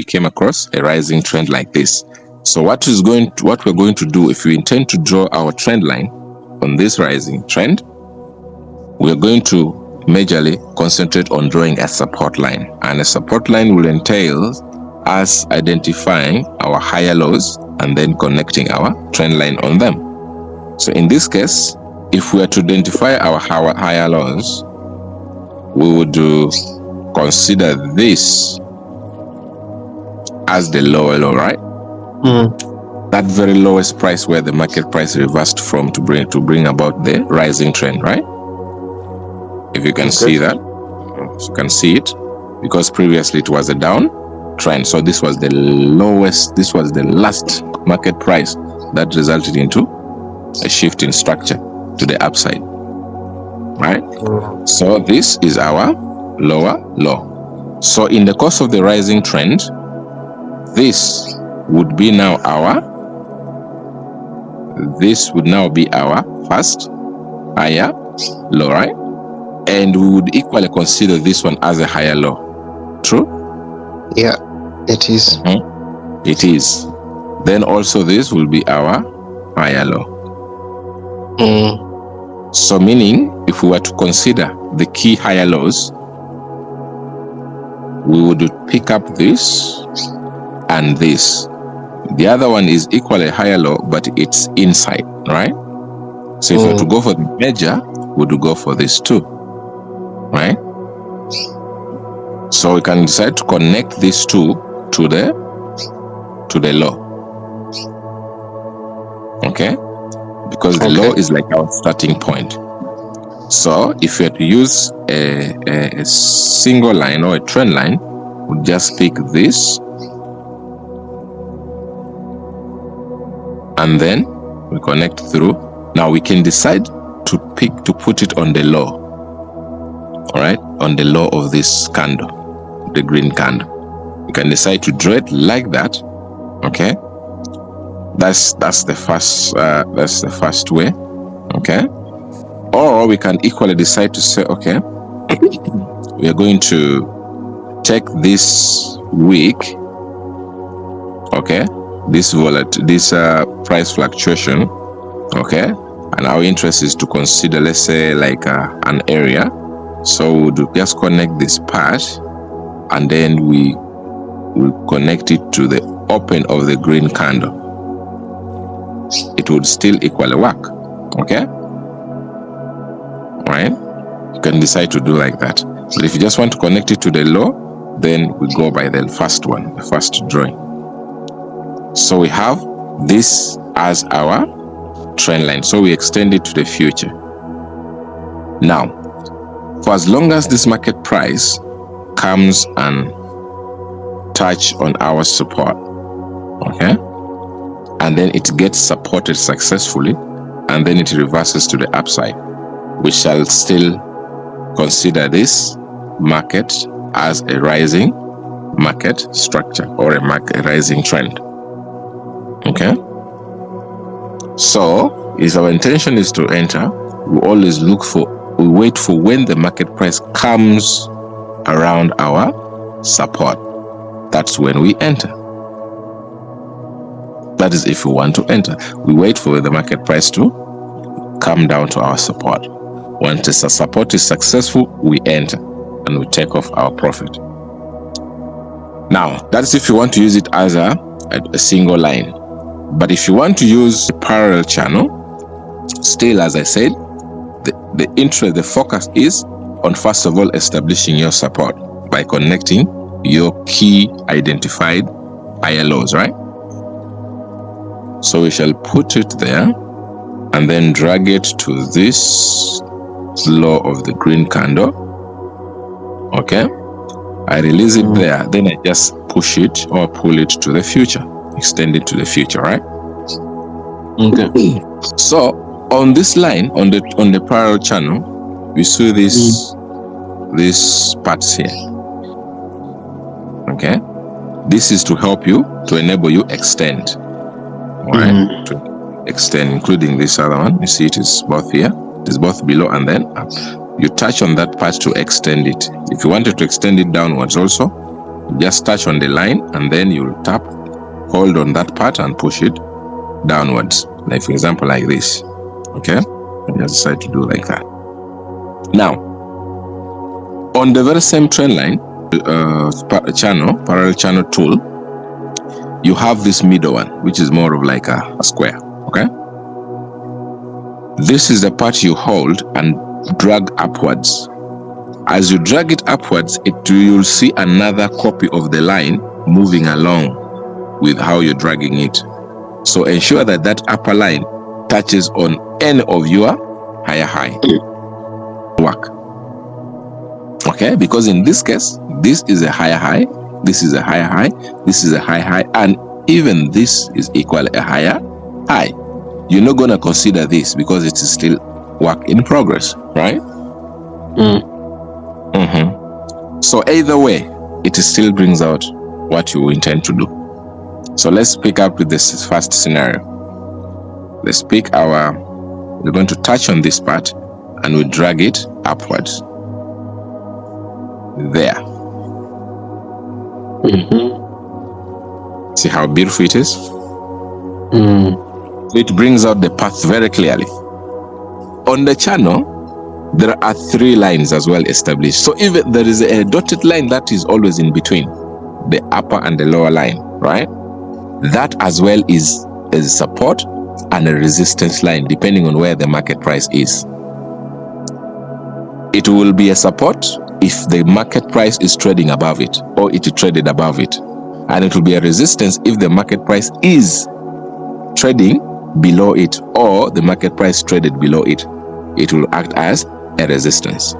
we came across a rising trend like this. So what we're going to do, if we intend to draw our trend line on this rising trend, we're going to majorly concentrate on drawing a support line, and a support line will entail us identifying our higher lows and then connecting our trend line on them. So in this case, if we are to identify our higher lows, we would consider this as the lower low, right? That very lowest price where the market price reversed from to bring about the rising trend, right? If you can see that, you can see it, because previously it was a down trend. So this was the lowest, this was the last market price that resulted into a shift in structure to the upside, right? So this is our lower low. So in the course of the rising trend, this would be now our first higher low, right? And we would equally consider this one as a higher low. True? Yeah, it is. It is. Then also this will be our higher low. So meaning, if we were to consider the key higher lows, we would pick up this and this. The other one is equally higher low, but it's inside, right? So if we were to go for the major, we would go for this too, right? So we can decide to connect these two to the low. Okay? Because the low is like our starting point. So if we had to use a single line or a trend line, we'll just pick this and then we connect through. Now we can decide to put it on the low. All right, on the low of this candle, the green candle. You can decide to draw it like that. Okay, that's the first way. Okay, or we can equally decide to say, okay, we are going to take this week, okay, this price fluctuation, okay, and our interest is to consider, let's say, like an area. So we'll just connect this part and then we will connect it to the open of the green candle. It would still equally work. Okay? Right? You can decide to do like that. But if you just want to connect it to the low, then we go by the first one, the first drawing. So we have this as our trend line. So we extend it to the future. Now, for as long as this market price comes and touch on our support, okay, and then it gets supported successfully, and then it reverses to the upside, we shall still consider this market as a rising market structure or a rising trend. Okay, so if our intention is to enter, we always we wait for when the market price comes around our support. That's when we enter. That is if we want to enter. We wait for the market price to come down to our support. Once the support is successful, we enter and we take off our profit. Now, that's if you want to use it as a single line. But if you want to use a parallel channel, still, as I said, the focus is on, first of all, establishing your support by connecting your key identified higher lows, right? So we shall put it there and then drag it to this low of the green candle. Okay, I release it there, then I just push it or pull it to the future, extend it to the future, right? Okay. So on this line, on the parallel channel, we see these parts here. Okay, this is to help you, to enable you extend. All right, to extend, including this other one. You see it is both here. It is both below and then up. You touch on that part to extend it. If you wanted to extend it downwards also, Just touch on the line, and then you'll tap, hold on that part and push it downwards. Like for example, like this. Okay, I just decide to do like that. Now, on the very same trend line, parallel channel tool, you have this middle one, which is more of like a square. Okay, this is the part you hold and drag upwards. As you drag it upwards, you'll see another copy of the line moving along with how you're dragging it. So ensure that that upper line touches on any of your higher high work. Okay, because in this case, this is a higher high, this is a higher high, this is a high high, and even this is equal a higher high. You're not going to consider this because it is still work in progress, right? So either way, it still brings out what you intend to do. So let's pick up with this first scenario. Let's pick we're going to touch on this part and we drag it upwards. There. See how beautiful it is? It brings out the path very clearly. On the channel, there are 3 lines as well established. So even there is a dotted line that is always in between the upper and the lower line, right? That as well is a support and a resistance line depending on where the market price is. It will be a support if the market price is trading above it or it traded above it. And it will be a resistance if the market price is trading below it or the market price traded below it. It will act as a resistance.